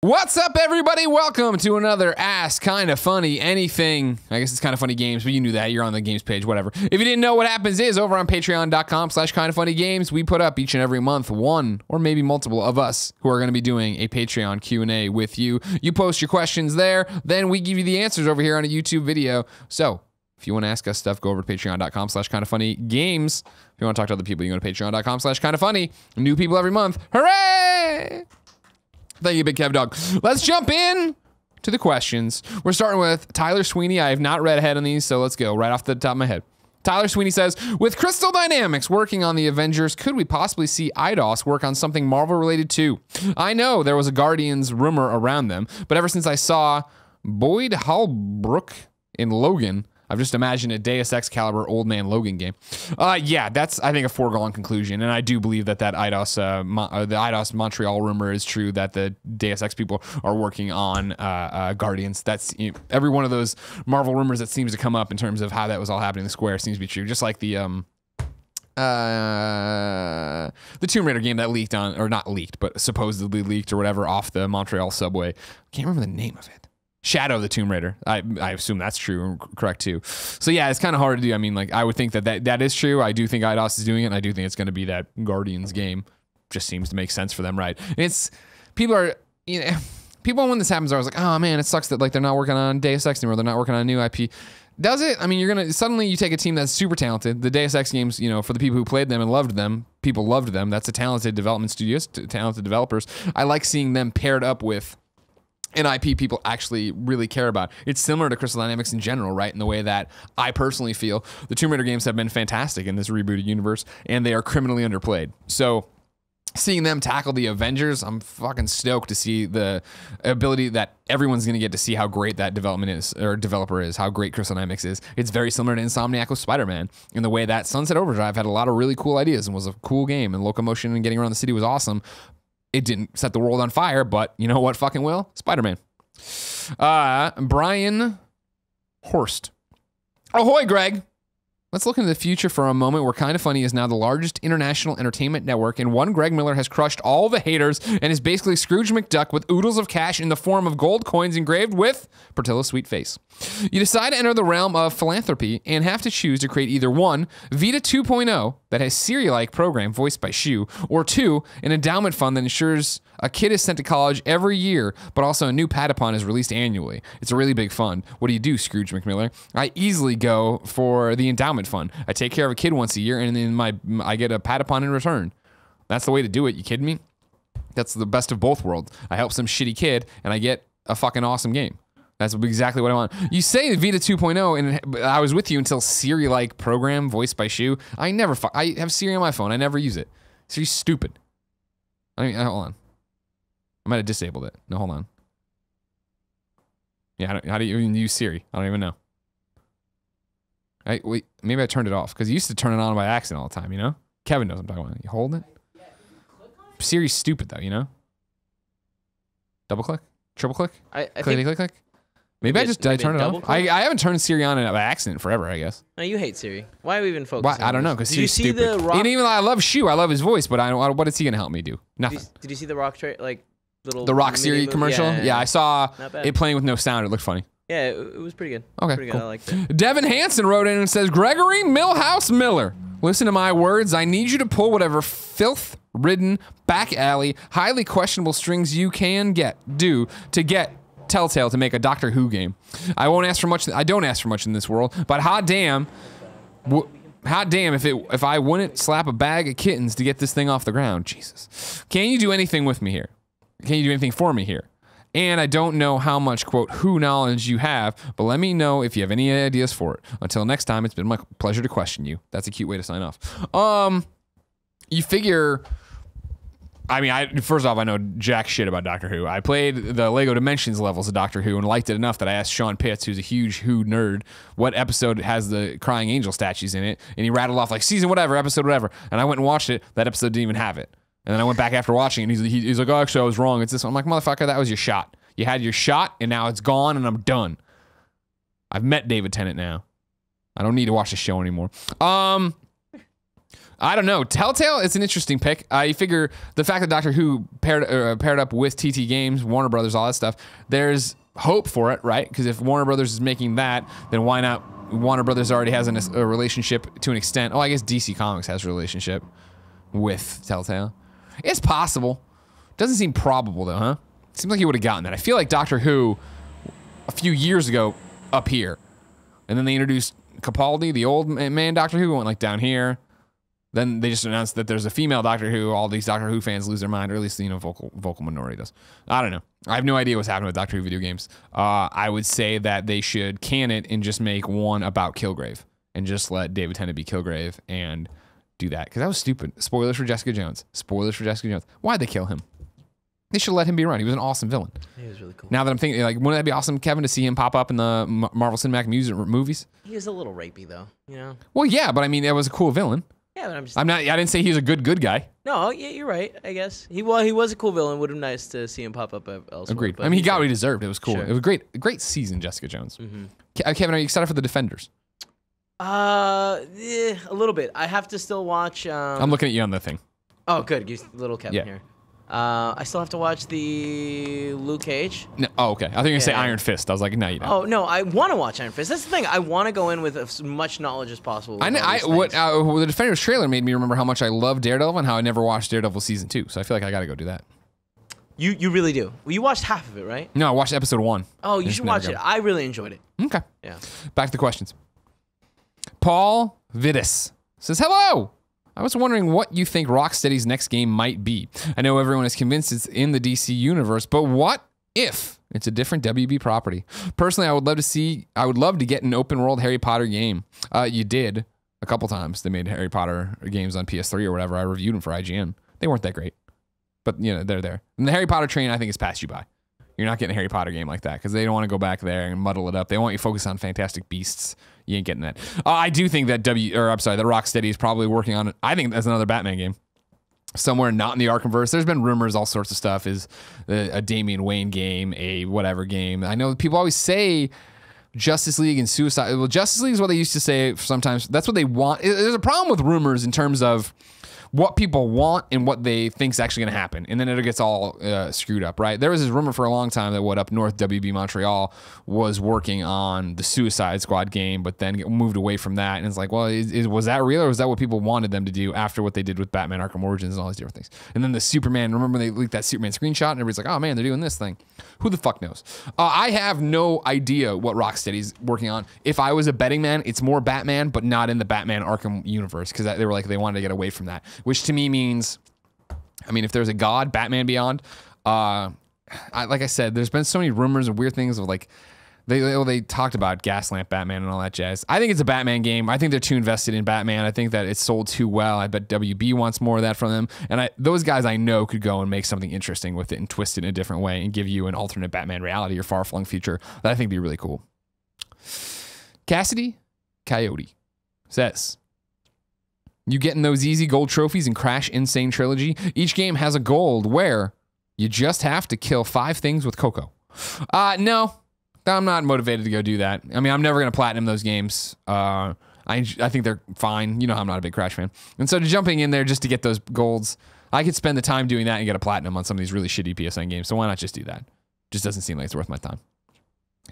What's up, everybody? Welcome to another Ask Kinda Funny Anything. I guess it's Kinda Funny Games, but you knew that. You're on the games page, whatever. If you didn't know, what happens is over on patreon.com/kindafunnygames, we put up each and every month one or maybe multiple of us who are going to be doing a Patreon Q&A with you. You post your questions there, then we give you the answers over here on a YouTube video. So if you want to ask us stuff, go over to patreon.com/kindafunnygames. If you want to talk to other people, you go to patreon.com/kindafunny. New people every month. Hooray! Thank you, Big Kev Dog. Let's jump in to the questions. We're starting with Tyler Sweeney. I have not read ahead on these, so let's go right off the top of my head. Tyler Sweeney says, with Crystal Dynamics working on the Avengers, could we possibly see IDOS work on something Marvel related too? I know there was a Guardians rumor around them, but ever since I saw Boyd Holbrook in Logan, I've just imagined a Deus Ex caliber old man Logan game. Yeah, that's, I think, a foregone conclusion. And I do believe that the IDOS Montreal rumor is true, that the Deus Ex people are working on Guardians. That's, you know, every one of those Marvel rumors that seems to come up in terms of how that was all happening in the Square seems to be true. Just like the Tomb Raider game that leaked on, or not leaked, but supposedly leaked or whatever off the Montreal subway. Can't remember the name of it. Shadow of the Tomb Raider. I assume that's true and correct too. So yeah, it's kind of hard to do. I mean, like, I would think that is true. I do think IDOS is doing it, and I do think it's going to be that Guardians game. Just seems to make sense for them, right? And it's, people are, you know, people when this happens are always like, oh man, it sucks that like they're not working on Deus Ex anymore. They're not working on a new IP. Does it? I mean, you're gonna suddenly you take a team that's super talented. The Deus Ex games, you know, for the people who played them and loved them, people loved them. That's a talented development studios, talented developers. I like seeing them paired up with an IP people actually really care about. It's similar to Crystal Dynamics in general, right? In the way that I personally feel the Tomb Raider games have been fantastic in this rebooted universe, and they are criminally underplayed. So seeing them tackle the Avengers, I'm fucking stoked to see the ability that everyone's going to get to see how great that development is, or developer is, how great Crystal Dynamics is. It's very similar to Insomniac with Spider-Man in the way that Sunset Overdrive had a lot of really cool ideas and was a cool game, and locomotion and getting around the city was awesome. It didn't set the world on fire, but you know what fucking will? Spider-Man. Brian Horst. Ahoy, Greg. Let's look into the future for a moment where Kinda Funny is now the largest international entertainment network, and one Greg Miller has crushed all the haters and is basically Scrooge McDuck with oodles of cash in the form of gold coins engraved with Portillo's sweet face. You decide to enter the realm of philanthropy and have to choose to create either one, Vita 2.0 that has Siri-like program voiced by Shu, or two, an endowment fund that ensures a kid is sent to college every year, but also a new Patapon is released annually. It's a really big fund. What do you do, Scrooge McMiller? I easily go for the endowment fund. I take care of a kid once a year, and then I get a Patapon in return. That's the way to do it. You kidding me? That's the best of both worlds. I help some shitty kid, and I get a fucking awesome game. That's exactly what I want. You say Vita 2.0, and I was with you until Siri-like program voiced by Shu. I have Siri on my phone. I never use it. Siri's stupid. I mean, hold on. I might have disabled it. No, hold on. Yeah, how do you even use Siri? I don't even know. Wait, maybe I turned it off, because you used to turn it on by accident all the time, you know? Kevin knows what I'm talking about. You hold it? Siri's stupid, though, you know? Double click? Triple click? Click. Maybe I turned it off. I haven't turned Siri on by accident forever, I guess. No, you hate Siri. Why are we even focusing on I don't know, because Siri's stupid. The Rock? And even though I love Shu, I love his voice, but what is he going to help me do? Nothing. Did you see the Rock the Rock Siri commercial? Yeah, I saw it playing with no sound. It looked funny. Yeah, it was pretty good. Okay, pretty cool. good. I liked it. Devin Hansen wrote in and says, Gregory Millhouse Miller, listen to my words. I need you to pull whatever filth-ridden, back alley, highly questionable strings you can do to get Telltale to make a Doctor Who game. I don't ask for much in this world, but hot damn if I wouldn't slap a bag of kittens to get this thing off the ground. Jesus. Can you do anything with me here? Can you do anything for me here? And I don't know how much, quote, Who knowledge you have, but let me know if you have any ideas for it. Until next time, it's been my pleasure to question you. That's a cute way to sign off. You figure, I mean, first off, I know jack shit about Doctor Who. I played the Lego Dimensions levels of Doctor Who and liked it enough that I asked Sean Pitts, who's a huge Who nerd, what episode has the crying angel statues in it, and he rattled off like season whatever, episode whatever, and I went and watched it. That episode didn't even have it. And then I went back after watching it, and he's like, oh, actually, I was wrong. It's this one. I'm like, motherfucker, that was your shot. You had your shot, and now it's gone, and I'm done. I've met David Tennant now. I don't need to watch the show anymore. I don't know. Telltale is an interesting pick. You figure the fact that Doctor Who paired up with TT Games, Warner Brothers, all that stuff, there's hope for it, right? Because if Warner Brothers is making that, then why not? Warner Brothers already has a relationship to an extent. Oh, I guess DC Comics has a relationship with Telltale. It's possible. Doesn't seem probable, though, huh? Seems like he would have gotten that. I feel like Doctor Who, a few years ago, up here. And then they introduced Capaldi, the old man Doctor Who, went like down here. Then they just announced that there's a female Doctor Who. All these Doctor Who fans lose their mind, or at least, vocal minority does. I don't know. I have no idea what's happening with Doctor Who video games. I would say that they should can it and just make one about Kilgrave and just let David Tennant be Kilgrave and do that. Because that was stupid. Spoilers for Jessica Jones. Why'd they kill him? They should let him be around. He was an awesome villain. He was really cool. Now that I'm thinking, like, wouldn't that be awesome, Kevin, to see him pop up in the Marvel Cinematic movies? He was a little rapey, though, you know? Well, yeah, but I mean, it was a cool villain. Yeah, but I didn't say he was a good guy. No, yeah, you're right, I guess. He was a cool villain. Would have been nice to see him pop up elsewhere. Agreed. I mean, he got what he deserved. It was cool. Sure. It was a great season, Jessica Jones. Kevin, are you excited for The Defenders? A little bit. I have to still watch. I'm looking at you on the thing. Oh, good. You little Kevin here. I still have to watch the Luke Cage. No, oh, okay. I think you were going to say Iron Fist. I was like, no, you don't. Oh, no, I want to watch Iron Fist. That's the thing. I want to go in with as much knowledge as possible. The Defenders trailer made me remember how much I love Daredevil and how I never watched Daredevil season 2. So I feel like I got to go do that. You really do. Well, you watched half of it, right? No, I watched episode 1. Oh, you should watch it. I really enjoyed it. Okay. Yeah. Back to the questions. Paul Vidas says, hello. I was wondering what you think Rocksteady's next game might be. I know everyone is convinced it's in the DC universe, but what if it's a different WB property? Personally, I would love to get an open world Harry Potter game. You did a couple times. They made Harry Potter games on PS3 or whatever. I reviewed them for IGN. They weren't that great, but you know, they're there. And the Harry Potter train, I think, has passed you by. You're not getting a Harry Potter game like that because they don't want to go back there and muddle it up. They want you to focus on Fantastic Beasts. You ain't getting that. I do think that that Rocksteady is probably working on it. I think that's another Batman game. Somewhere not in the Arkhamverse. There's been rumors, all sorts of stuff. Is a Damian Wayne game, a whatever game. I know people always say Justice League and Suicide. Well, Justice League is what they used to say sometimes. That's what they want. There's a problem with rumors in terms of what people want and what they think is actually going to happen. And then it gets all screwed up, right? There was this rumor for a long time that up north, WB Montreal was working on the Suicide Squad game, but then moved away from that. And it's like, well, was that real or was that what people wanted them to do after what they did with Batman Arkham Origins and all these different things? And then the Superman, remember when they leaked that Superman screenshot and everybody's like, oh man, they're doing this thing. Who the fuck knows? I have no idea what Rocksteady's working on. If I was a betting man, it's more Batman, but not in the Batman Arkham universe because they were like, they wanted to get away from that. Which to me means, I mean, if there's a God, Batman Beyond, like I said, there's been so many rumors and weird things of like, they talked about Gaslamp Batman and all that jazz. I think it's a Batman game. I think they're too invested in Batman. I think that it's sold too well. I bet WB wants more of that from them. And those guys I know could go and make something interesting with it and twist it in a different way and give you an alternate Batman reality or far-flung future that I think would be really cool. Cassidy Coyote says, you getting those easy gold trophies in Crash Insane Trilogy? Each game has a gold where you just have to kill 5 things with Coco. No, I'm not motivated to go do that. I mean, I'm never going to platinum those games. I think they're fine. You know, I'm not a big Crash fan. And so jumping in there just to get those golds, I could spend the time doing that and get a platinum on some of these really shitty PSN games. So why not just do that? Just doesn't seem like it's worth my time.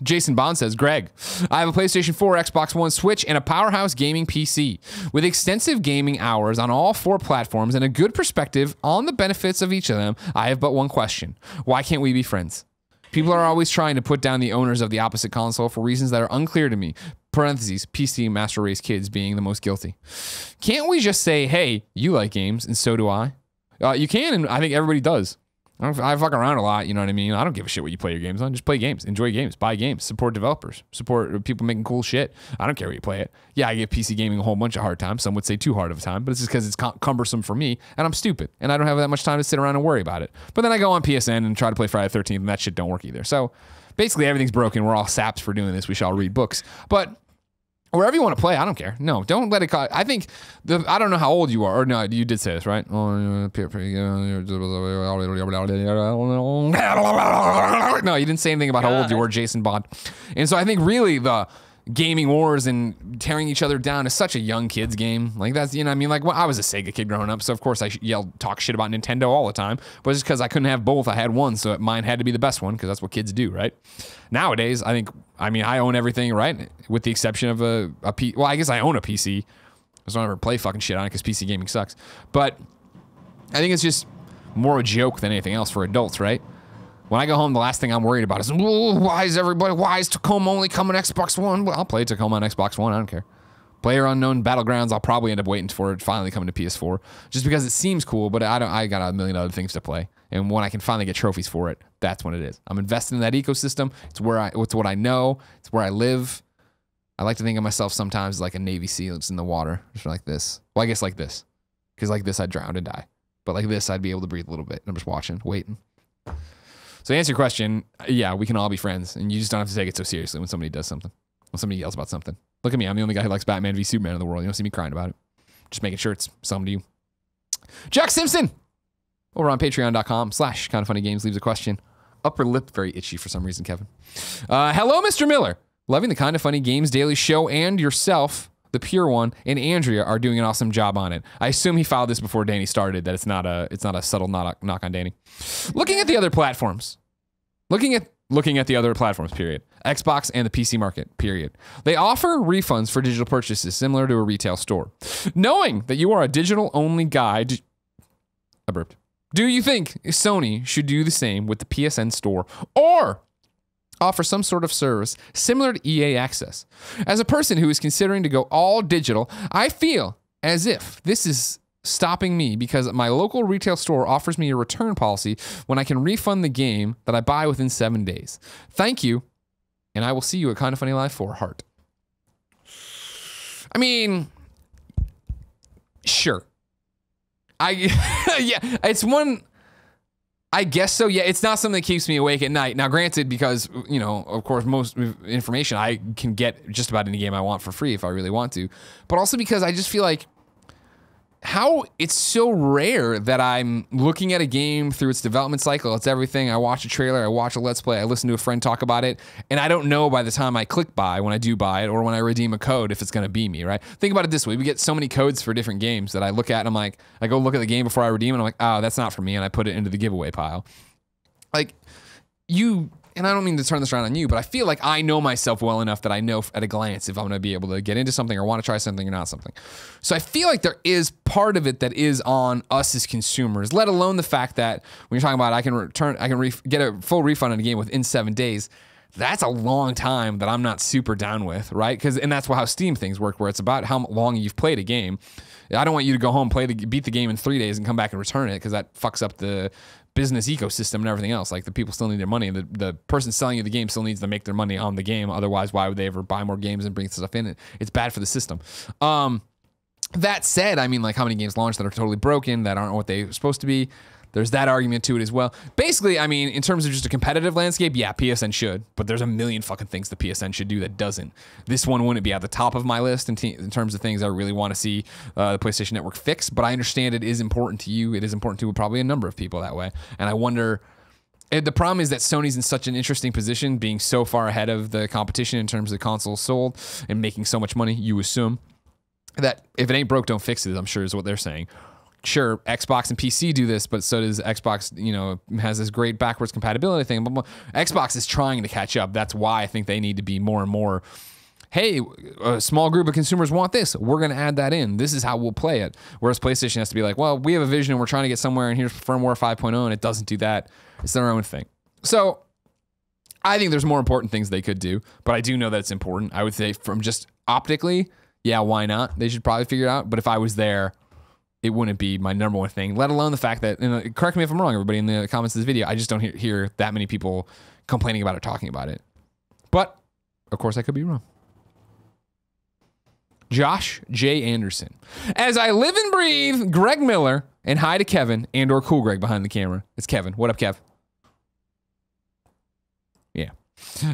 Jason Bond says, Greg, I have a PlayStation 4, Xbox One, Switch, and a powerhouse gaming PC. With extensive gaming hours on all 4 platforms and a good perspective on the benefits of each of them, I have but one question. Why can't we be friends? People are always trying to put down the owners of the opposite console for reasons that are unclear to me. Parentheses, PC Master Race kids being the most guilty. Can't we just say, hey, you like games, and so do I? You can, and I think everybody does. I fuck around a lot, you know what I mean? I don't give a shit what you play your games on. Just play games, enjoy games, buy games, support developers, support people making cool shit. I don't care where you play it. Yeah, I give PC gaming a whole bunch of hard time. Some would say too hard of a time, but it's just because it's cumbersome for me, and I'm stupid, and I don't have that much time to sit around and worry about it. But then I go on PSN and try to play Friday the 13th, and that shit don't work either. So basically everything's broken. We're all saps for doing this. We shall read books. But wherever you want to play, I don't care. No, don't let it cause. I think, I don't know how old you are. Or no, you did say this, right? No, you didn't say anything about how old you were, Jason Bond. And so I think really the gaming wars and tearing each other down is such a young kid's game. Like that's, you know, I mean, like well, I was a Sega kid growing up, so of course I talk shit about Nintendo all the time. But it's just because I couldn't have both. I had one, so mine had to be the best one because that's what kids do, right? Nowadays, I own everything, right? With the exception of well, I guess I own a PC. I just don't ever play fucking shit on it because PC gaming sucks. But I think it's just more a joke than anything else for adults, right? When I go home, the last thing I'm worried about is, why is Tacoma only coming Xbox One? Well, I'll play Tacoma on Xbox One. I don't care. PlayerUnknown Battlegrounds, I'll probably end up waiting for it finally coming to PS4, just because it seems cool. But I got a million other things to play, and when I can finally get trophies for it, that's when it is. I'm invested in that ecosystem. It's what I know. It's where I live. I like to think of myself sometimes like a Navy SEAL just in the water, just like this. Well, I guess like this, because like this I'd drown and die, but like this I'd be able to breathe a little bit. I'm just watching, waiting. So to answer your question, yeah, we can all be friends, and you just don't have to take it so seriously when somebody does something, when somebody yells about something. Look at me, I'm the only guy who likes Batman v Superman in the world. You don't see me crying about it. Just making sure it's something to you. Jack Simpson, over on patreon.com/kindoffunnygames, leaves a question. Upper lip very itchy for some reason, Kevin. Hello, Mr. Miller. Loving the Kind of Funny Games daily show, and yourself, the pure one, and Andrea are doing an awesome job on it. I assume he filed this before Danny started, that it's not a subtle knock on Danny. Looking at the other platforms, period. Xbox and the PC market, period. They offer refunds for digital purchases similar to a retail store. Knowing that you are a digital-only guy, I burped. Do you think Sony should do the same with the PSN store, or offer some sort of service similar to EA Access? As a person who is considering to go all digital, I feel as if this is stopping me because my local retail store offers me a return policy when I can refund the game that I buy within 7 days. Thank you, and I will see you at Kind of Funny Live for Heart. I mean, sure. Yeah, it's one... I guess so. Yeah, it's not something that keeps me awake at night. Now, granted, because, you know, of course, most information I can get just about any game I want for free if I really want to. But also because I just feel like how it's so rare that I'm looking at a game through its development cycle. It's everything. I watch a trailer, I watch a Let's Play, I listen to a friend talk about it, and I don't know by the time I click buy, when I do buy it, or when I redeem a code, if it's going to be me, right? Think about it this way. We get so many codes for different games that I look at, and I'm like, I go look at the game before I redeem it, and I'm like, oh, that's not for me, and I put it into the giveaway pile. Like, and I don't mean to turn this around on you, but I feel like I know myself well enough that I know at a glance if I'm going to be able to get into something or want to try something or not something. So I feel like there is part of it that is on us as consumers, let alone the fact that when you're talking about I can get a full refund on a game within 7 days. That's a long time that I'm not super down with, right? And that's how Steam things work, where it's about how long you've played a game. I don't want you to go home, beat the game in 3 days and come back and return it, because that fucks up the business ecosystem and everything else. Like, the people still need their money, and the person selling you the game still needs to make their money on the game. Otherwise, why would they ever buy more games and bring stuff in? It's bad for the system. That said, I mean, like, how many games launch that are totally broken, that aren't what they're supposed to be? There's that argument to it as well. Basically, I mean, in terms of just a competitive landscape, yeah, PSN should, but there's a million fucking things the PSN should do that doesn't. This one wouldn't be at the top of my list in terms of things I really want to see the PlayStation Network fix, but I understand it is important to you. It is important to probably a number of people that way. And I wonder, the problem is that Sony's in such an interesting position, being so far ahead of the competition in terms of consoles sold and making so much money, you assume, that if it ain't broke, don't fix it, I'm sure is what they're saying. Sure, Xbox and PC do this, but so does Xbox, you know, has this great backwards compatibility thing. But Xbox is trying to catch up. That's why I think they need to be more and more, hey, a small group of consumers want this. We're going to add that in. This is how we'll play it. Whereas PlayStation has to be like, well, we have a vision and we're trying to get somewhere, and here's firmware 5.0, and it doesn't do that. It's their own thing. So I think there's more important things they could do, but I do know that it's important. I would say from just optically, yeah, why not? They should probably figure it out. But if I was there, it wouldn't be my number one thing, let alone the fact that, and correct me if I'm wrong, everybody in the comments of this video, I just don't hear that many people complaining about it, talking about it. But, of course, I could be wrong. Josh J. Anderson. As I live and breathe, Greg Miller, and hi to Kevin, and or Cool Greg behind the camera. It's Kevin. What up, Kev? Yeah.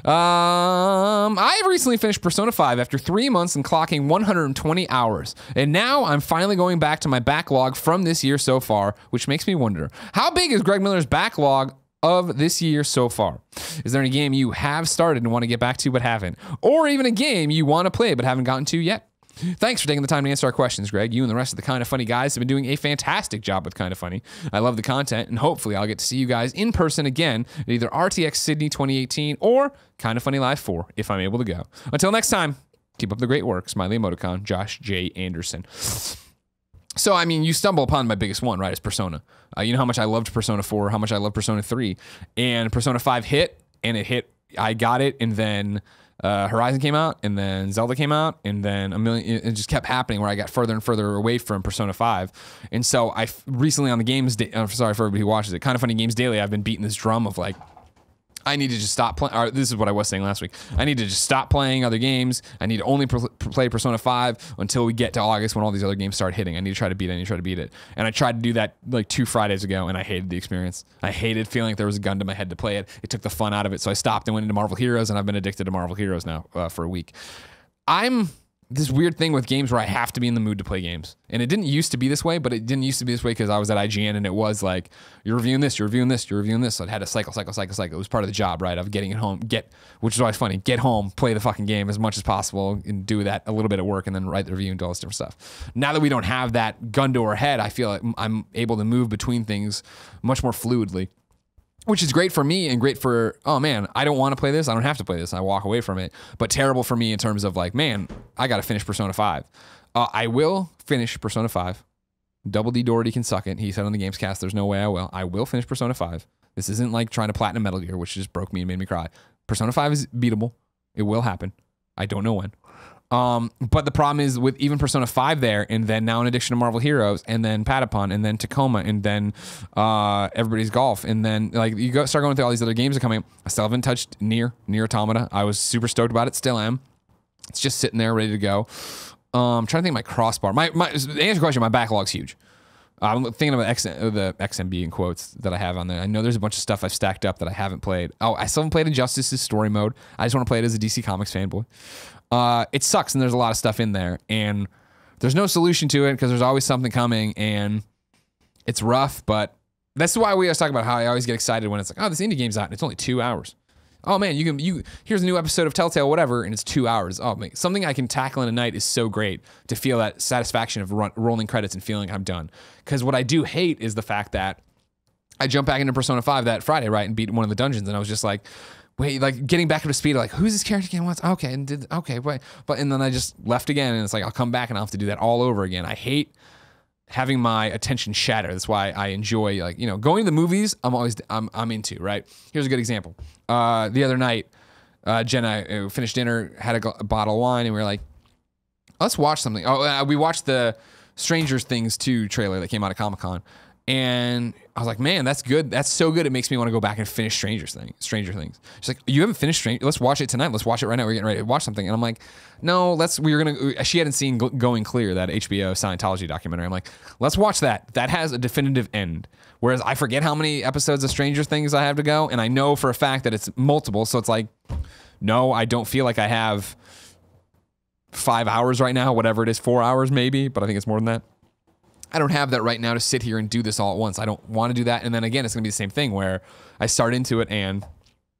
I have recently finished Persona 5 after 3 months and clocking 120 hours. And now I'm finally going back to my backlog from this year so far, which makes me wonder, how big is Greg Miller's backlog of this year so far? Is there any game you have started and want to get back to but haven't? Or even a game you want to play but haven't gotten to yet? Thanks for taking the time to answer our questions, Greg. You and the rest of the Kinda Funny guys have been doing a fantastic job with Kinda Funny. I love the content, and hopefully I'll get to see you guys in person again at either RTX Sydney 2018 or Kinda Funny Live 4 if I'm able to go. Until next time, keep up the great work. Smiley emoticon, Josh J. Anderson. So, I mean, you stumble upon my biggest one, right? It's Persona. You know how much I loved Persona 4, how much I love Persona 3. And Persona 5 hit, and it hit, I got it, and then Horizon came out, and then Zelda came out, and then it just kept happening where I got further and further away from Persona 5. And so I recently on the games, I'm sorry for everybody who watches it, Kinda Funny Games Daily, I've been beating this drum of like, I need to just stop playing. This is what I was saying last week. I need to just stop playing other games. I need to only play Persona 5 until we get to August when all these other games start hitting. I need to try to beat it. And I tried to do that like 2 Fridays ago, and I hated the experience. I hated feeling like there was a gun to my head to play it. It took the fun out of it. So I stopped and went into Marvel Heroes, and I've been addicted to Marvel Heroes now for a week. I'm this weird thing with games where I have to be in the mood to play games. And it didn't used to be this way, but it didn't used to be this way because I was at IGN and it was like, you're reviewing this, you're reviewing this, you're reviewing this. So it had to cycle. It was part of the job, right? Of getting it home, which is always funny, get home, play the fucking game as much as possible and do that a little bit at work and then write the review and do all this different stuff. Now that we don't have that gun to our head, I feel like I'm able to move between things much more fluidly. Which is great for me and great for, oh man, I don't want to play this. I don't have to play this. I walk away from it. But terrible for me in terms of like, man, I got to finish Persona 5. I will finish Persona 5. Double D Doherty can suck it. He said on the Gamescast, there's no way I will. I will finish Persona 5. This isn't like trying to platinum Metal Gear, which just broke me and made me cry. Persona 5 is beatable. It will happen. I don't know when. But the problem is with even Persona 5 there, and then now in addition to Marvel Heroes, and then Patapon, and then Tacoma, and then Everybody's Golf, and then like start going through all these other games that are coming. I still haven't touched Nier Automata. I was super stoked about it, still am. It's just sitting there ready to go. I'm trying to think of my crossbar. To answer your question, my backlog's huge. I'm thinking about the XMB in quotes that I have on there. I know there's a bunch of stuff I've stacked up that I haven't played. Oh, I still haven't played Injustice's story mode. I just want to play it as a DC Comics fanboy. It sucks, and there's a lot of stuff in there, and there's no solution to it because there's always something coming, and it's rough, but that's why we always talk about how I always get excited when it's like, oh, this indie game's out, and it's only 2 hours. Oh man, here's a new episode of Telltale, whatever, and it's 2 hours. Oh man, something I can tackle in a night is so great to feel that satisfaction of rolling credits and feeling I'm done. Because what I do hate is the fact that I jumped back into Persona 5 that Friday, right, and beat one of the dungeons, and I was just like, wait, like getting back up to speed, like who's this character again? What's okay? And wait, and then I just left again, and it's like I'll come back and I'll have to do that all over again. I hate having my attention shattered. That's why I enjoy going to the movies. I'm into, right. Here's a good example. The other night, Jen and I finished dinner, had a bottle of wine, and we were like, let's watch something. We watched the Stranger Things 2 trailer that came out of Comic-Con. And I was like, man, that's good. That's so good. It makes me want to go back and finish Stranger Things. She's like, you haven't finished Stranger. Let's watch it tonight. Let's watch it right now. We're getting ready to watch something. And I'm like, no, she hadn't seen Going Clear, that HBO Scientology documentary. I'm like, let's watch that. That has a definitive end. Whereas I forget how many episodes of Stranger Things I have to go. And I know for a fact that it's multiple. So it's like, no, I don't feel like I have 5 hours right now, whatever it is, 4 hours maybe, but I think it's more than that. I don't have that right now to sit here and do this all at once. I don't want to do that. And then again, it's going to be the same thing where I start into it and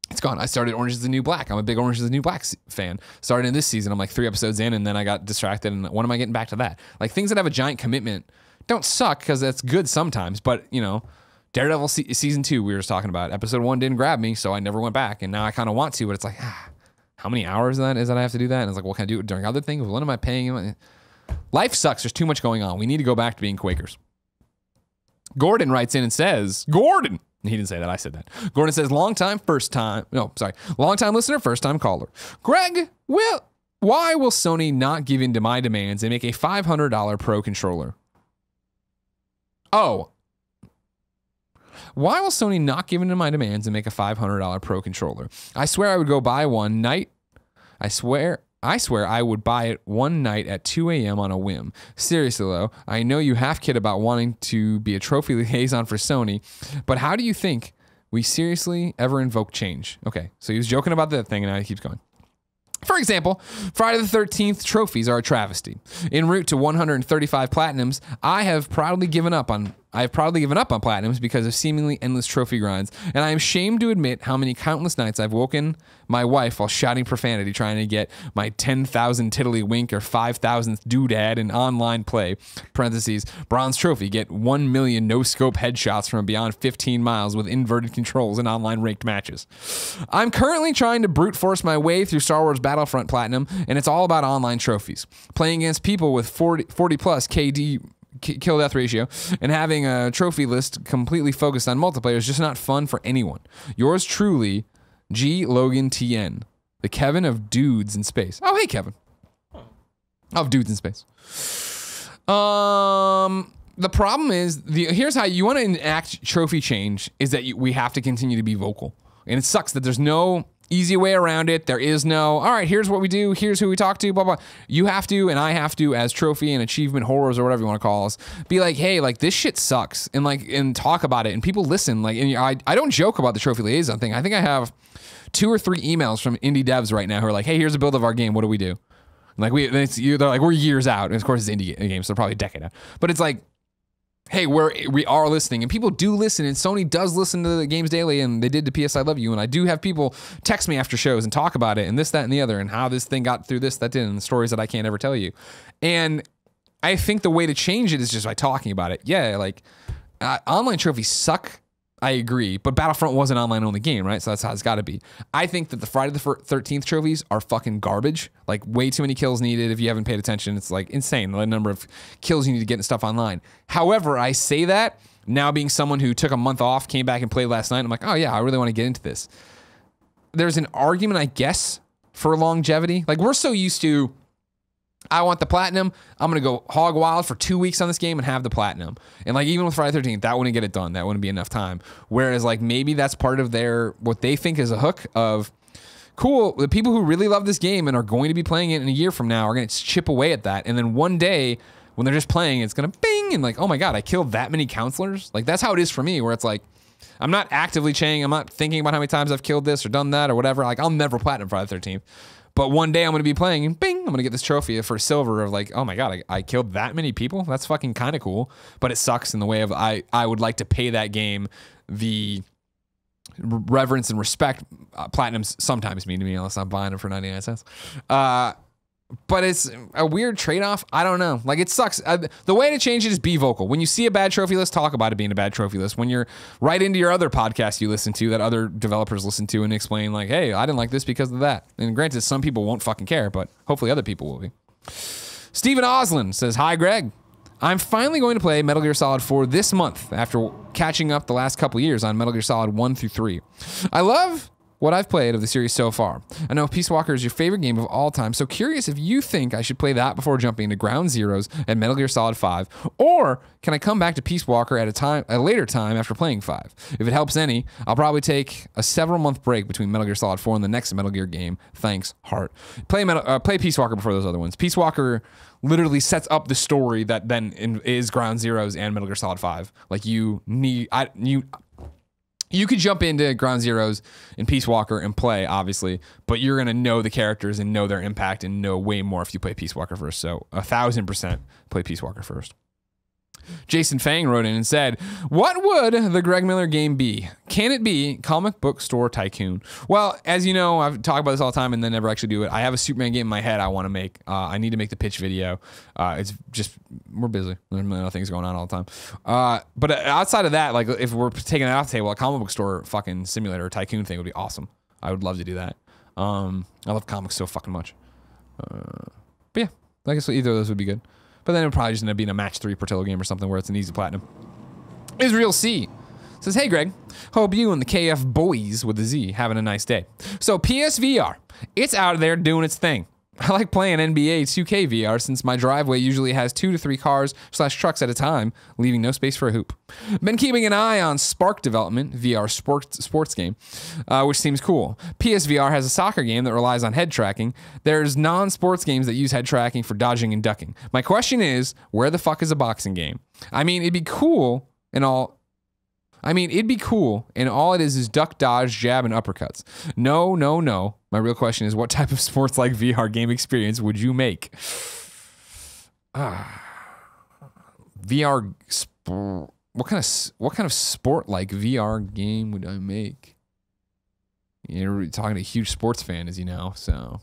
it's gone. I started Orange is the New Black. I'm a big Orange is the New Black fan. Started in this season. I'm like 3 episodes in, and then I got distracted. And when am I getting back to that? Like things that have a giant commitment don't suck because that's good sometimes. But, Daredevil season 2, we were just talking about. Episode 1 didn't grab me, so I never went back. And now I kind of want to, but it's like, how many hours is that I have to do that? And it's like, what can I do during other things? What am I paying? Life sucks. There's too much going on. We need to go back to being Quakers. Gordon writes in and says, Gordon. He didn't say that. I said that. Gordon says, long time listener, first time caller. Greg, why will Sony not give in to my demands and make a $500 Pro controller? Oh. Why will Sony not give in to my demands and make a $500 Pro controller? I swear I would go buy one night. I swear I would buy it one night at 2 a.m. on a whim. Seriously, though, I know you half kid about wanting to be a trophy liaison for Sony, but how do you think we seriously ever invoke change? Okay, so he was joking about that thing, and now he keeps going. For example, Friday the 13th trophies are a travesty. En route to 135 platinums, I have proudly given up on I have probably given up on platinums because of seemingly endless trophy grinds, and I am ashamed to admit how many countless nights I've woken my wife while shouting profanity trying to get my 10,000 tiddlywink or 5,000th doodad in online play, parentheses, bronze trophy, get 1 million no-scope headshots from beyond 15 miles with inverted controls in online ranked matches. I'm currently trying to brute force my way through Star Wars Battlefront Platinum, and it's all about online trophies. Playing against people with 40 plus KD kill death ratio and having a trophy list completely focused on multiplayer is just not fun for anyone. Yours truly, G. Logan TN, the Kevin of Dudes in Space. Oh, hey, Kevin. Of Dudes in Space. The problem is, here's how you want to enact trophy change is that we have to continue to be vocal. And it sucks that there's no easy way around it. There is no, all right, here's what we do, here's who we talk to, blah, blah. You have to, and I have to, as trophy and achievement horrors or whatever you want to call us, be like, hey, like, this shit sucks, and talk about it, and people listen. Like, and I don't joke about the trophy liaison thing. I think I have 2 or 3 emails from indie devs right now who are like, hey, here's a build of our game, what do we do? Like, they're like, we're years out, and of course it's indie games, so they're probably a decade out. But it's like, hey, we are listening, and people do listen, and Sony does listen to the games daily, and they did to PS I Love You, and I do have people text me after shows and talk about it, and this, that, and the other, and how this thing got through this, that, did, and the stories that I can't ever tell you. And I think the way to change it is just by talking about it. Yeah, like, online trophies suck, I agree, but Battlefront was an online-only game, right? So that's how it's got to be. I think that the Friday the 13th trophies are fucking garbage. Like, way too many kills needed. If you haven't paid attention, it's like insane the number of kills you need to get and stuff online. However, I say that now being someone who took a month off, came back and played last night, I'm like, oh yeah, I really want to get into this. There's an argument, I guess, for longevity. Like, we're so used to, I want the platinum. I'm going to go hog wild for 2 weeks on this game and have the platinum. And like, even with Friday the 13th, that wouldn't get it done. That wouldn't be enough time. Whereas like, maybe that's part of what they think is a hook of, cool, the people who really love this game and are going to be playing it in a year from now are going to chip away at that. And then one day when they're just playing, it's going to bing and like, oh my God, I killed that many counselors. Like, that's how it is for me, where it's like, I'm not actively chaining. I'm not thinking about how many times I've killed this or done that or whatever. Like, I'll never platinum Friday the 13th. But one day I'm going to be playing and bing, I'm going to get this trophy for silver of like, oh my God, I killed that many people? That's fucking kind of cool. But it sucks in the way of I would like to pay that game the reverence and respect platinums sometimes mean to me, unless I'm buying them for 99 cents. But it's a weird trade-off. I don't know. Like, it sucks. The way to change it is be vocal. When you see a bad trophy list, talk about it being a bad trophy list. When you're right into your other podcasts you listen to that other developers listen to and explain like, hey, I didn't like this because of that. And granted, some people won't fucking care, but hopefully other people will be. Stephen Oslin says, hi, Greg. I'm finally going to play Metal Gear Solid 4 this month after catching up the last couple years on Metal Gear Solid 1 through 3. I love what I've played of the series so far. I know Peace Walker is your favorite game of all time, so curious if you think I should play that before jumping into Ground Zeroes and Metal Gear Solid 5, or can I come back to Peace Walker at a later time after playing 5? If it helps any, I'll probably take a several-month break between Metal Gear Solid 4 and the next Metal Gear game. Thanks, Heart. Play Peace Walker before those other ones. Peace Walker literally sets up the story that then is Ground Zeroes and Metal Gear Solid 5. Like, you could jump into Ground Zeroes and Peace Walker and play, obviously, but you're going to know the characters and know their impact and know way more if you play Peace Walker first. So 1,000% play Peace Walker first. Jason Fang wrote in and said, what would the Greg Miller game be? Can it be Comic Book Store Tycoon? Well, as you know, I've talked about this all the time and then never actually do it. I have a Superman game in my head I want to make. I need to make the pitch video. It's just, we're busy. There's other things going on all the time. But outside of that, like, if we're taking it off the table, a comic book store fucking simulator or tycoon thing would be awesome. I would love to do that. I love comics so fucking much. But yeah, I guess either of those would be good. But then it would probably just end up being a match 3 Portillo game or something where it's an easy platinum. Israel C says, hey Greg, hope you and the KF boys with the Z having a nice day. So PSVR, it's out there doing its thing. I like playing NBA 2K VR since my driveway usually has 2 to 3 cars/trucks at a time, leaving no space for a hoop. Been keeping an eye on Spark Development, VR sports game, which seems cool. PSVR has a soccer game that relies on head tracking. There's non-sports games that use head tracking for dodging and ducking. My question is, where the fuck is a boxing game? I mean, it'd be cool and all. It is duck, dodge, jab, and uppercuts. No. My real question is, what type of sports-like VR game experience would you make? VR what kind of sport like VR game would I make? You're talking to a huge sports fan, as you know, so.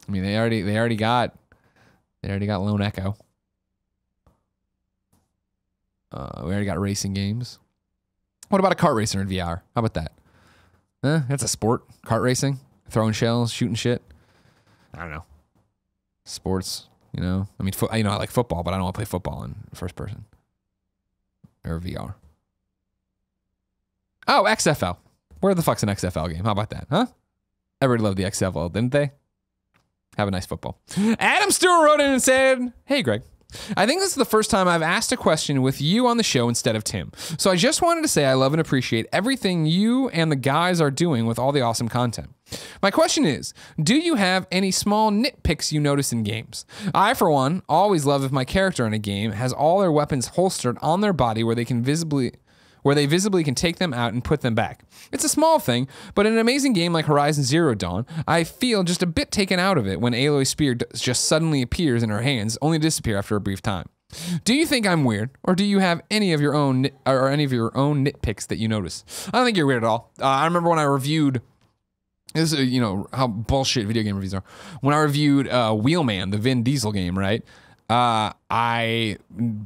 I mean, they already got Lone Echo. We already got racing games. What about a kart racer in VR? How about that? That's a sport. Kart racing, throwing shells, shooting shit. I don't know. Sports, you know. I mean, I like football, but I don't want to play football in first person or VR. Oh, XFL. Where the fuck's an XFL game? How about that, huh? Everybody loved the XFL, didn't they? Have a nice football. Adam Stewart wrote in and said, "Hey, Greg. I think this is the first time I've asked a question with you on the show instead of Tim. So I just wanted to say I love and appreciate everything you and the guys are doing with all the awesome content. My question is, do you have any small nitpicks you notice in games? I, for one, always love if my character in a game has all their weapons holstered on their body where they visibly can take them out and put them back. It's a small thing, but in an amazing game like Horizon Zero Dawn, I feel just a bit taken out of it when Aloy's spear just suddenly appears in her hands, only to disappear after a brief time. Do you think I'm weird, or do you have any of your own nitpicks that you notice? I don't think you're weird at all. I remember when I reviewed. This is, you know, how bullshit video game reviews are. When I reviewed Wheelman, the Vin Diesel game, right? I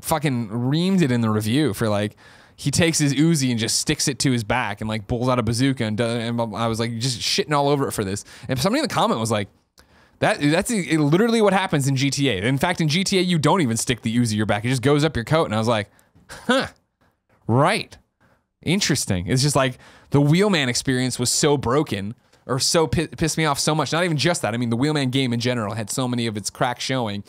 fucking reamed it in the review for like. He takes his Uzi and just sticks it to his back and like pulls out a bazooka and I was like just shitting all over it for this. And somebody in the comment was like, that's literally what happens in GTA. In fact, in GTA, you don't even stick the Uzi to your back. It just goes up your coat. And I was like, huh, right. Interesting. It's just like the Wheelman experience was so broken or so pissed me off so much. Not even just that. I mean, the Wheelman game in general had so many of its cracks showing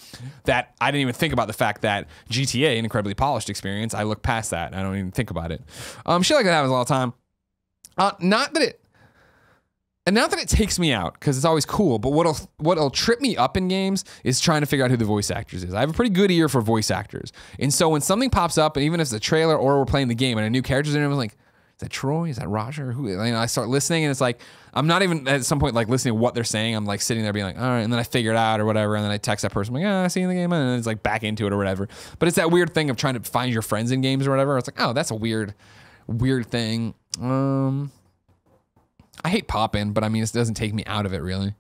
that I didn't even think about the fact that GTA, an incredibly polished experience, I look past that. I don't even think about it. Shit like that happens all the time. Not that it takes me out, because it's always cool, but what'll trip me up in games is trying to figure out who the voice actors is. I have a pretty good ear for voice actors. And so when something pops up, and even if it's a trailer or we're playing the game and a new character's in it, I'm like, is that Troy? Is that Roger? Who? You know, I start listening and it's like, I'm not even at some point like listening to what they're saying. I'm like sitting there being like, all right. And then I figure it out or whatever. And then I text that person, I'm like, I see you in the game. And then it's like back into it or whatever. But it's that weird thing of trying to find your friends in games or whatever. It's like, oh, that's a weird thing. I hate popping, but I mean, it doesn't take me out of it really.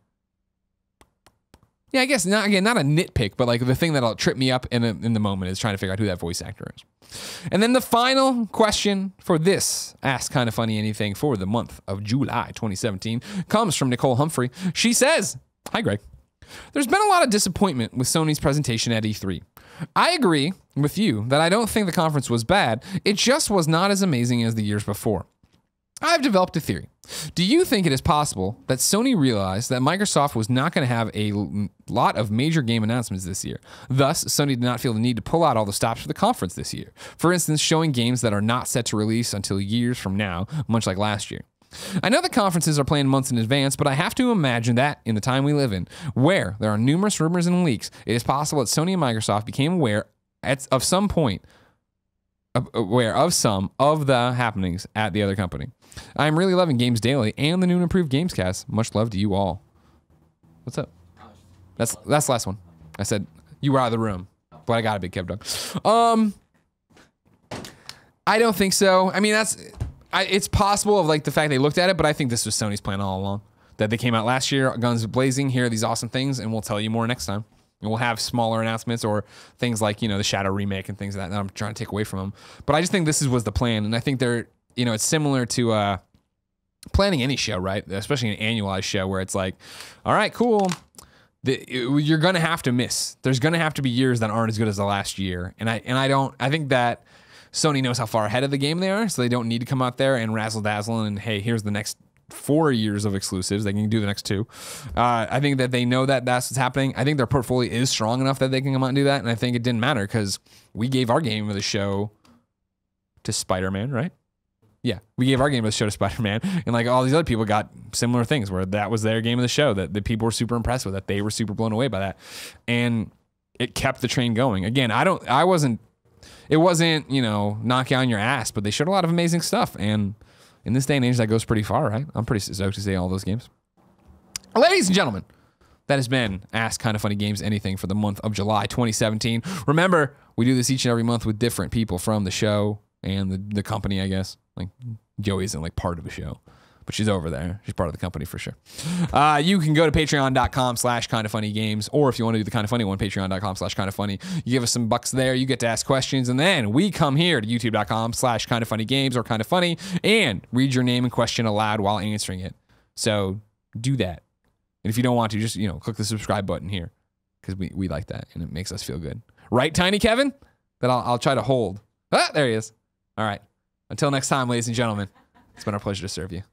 Yeah, I guess not a nitpick, but like the thing that'll trip me up in the moment is trying to figure out who that voice actor is. And then the final question for this Ask Kinda Funny Anything for the month of July 2017 comes from Nicole Humphrey. She says, "Hi, Greg. There's been a lot of disappointment with Sony's presentation at E3. I agree with you that I don't think the conference was bad. It just was not as amazing as the years before. I've developed a theory. Do you think it is possible that Sony realized that Microsoft was not going to have a lot of major game announcements this year? Thus, Sony did not feel the need to pull out all the stops for the conference this year. For instance, showing games that are not set to release until years from now, much like last year. I know that conferences are planned months in advance, but I have to imagine that, in the time we live in, where there are numerous rumors and leaks, it is possible that Sony and Microsoft became aware of some of the happenings at the other company. I'm really loving Games Daily and the new and improved Gamescast. Much love to you all." What's up? That's the last one. I said you were out of the room, but I got a big Kev dog. I don't think so. I mean, it's possible of like the fact they looked at it, but I think this was Sony's plan all along. That they came out last year, guns blazing. Here are these awesome things, and we'll tell you more next time. And we'll have smaller announcements or things like, you know, the Shadow remake and things like that I'm trying to take away from them. But I just think this was the plan, and I think they're, you know, it's similar to planning any show, right? Especially an annualized show where it's like, all right, cool. You're gonna have to miss. There's gonna have to be years that aren't as good as the last year, and I think that Sony knows how far ahead of the game they are, so they don't need to come out there and razzle dazzle and hey, here's the next 4 years of exclusives. They can do the next 2. I think that they know that that's what's happening. I think their portfolio is strong enough that they can come out and do that, and I think it didn't matter because we gave our game of the show to Spider-Man, right? Yeah, we gave our game of the show to Spider-Man, and like all these other people got similar things where that was their game of the show that the people were super impressed with, that they were super blown away by that, and it kept the train going. Again, it wasn't, you know, knock you on your ass, but they showed a lot of amazing stuff, and in this day and age, that goes pretty far, right? I'm pretty stoked to see all those games. Ladies and gentlemen, that has been Ask Kind of Funny Games Anything for the month of July 2017. Remember, we do this each and every month with different people from the show and the company, I guess. Like, Joey isn't like part of a show, but she's over there. She's part of the company for sure. You can go to patreon.com/kindoffunnygames, or if you want to do the Kind of Funny one, patreon.com/kindoffunny. You give us some bucks there. You get to ask questions, and then we come here to youtube.com/kindoffunnygames or Kind of Funny and read your name and question aloud while answering it. So do that. And if you don't want to, just, click the subscribe button here, because we like that and it makes us feel good. Right, Tiny Kevin? That I'll try to hold. Ah, there he is. All right. Until next time, ladies and gentlemen, it's been our pleasure to serve you.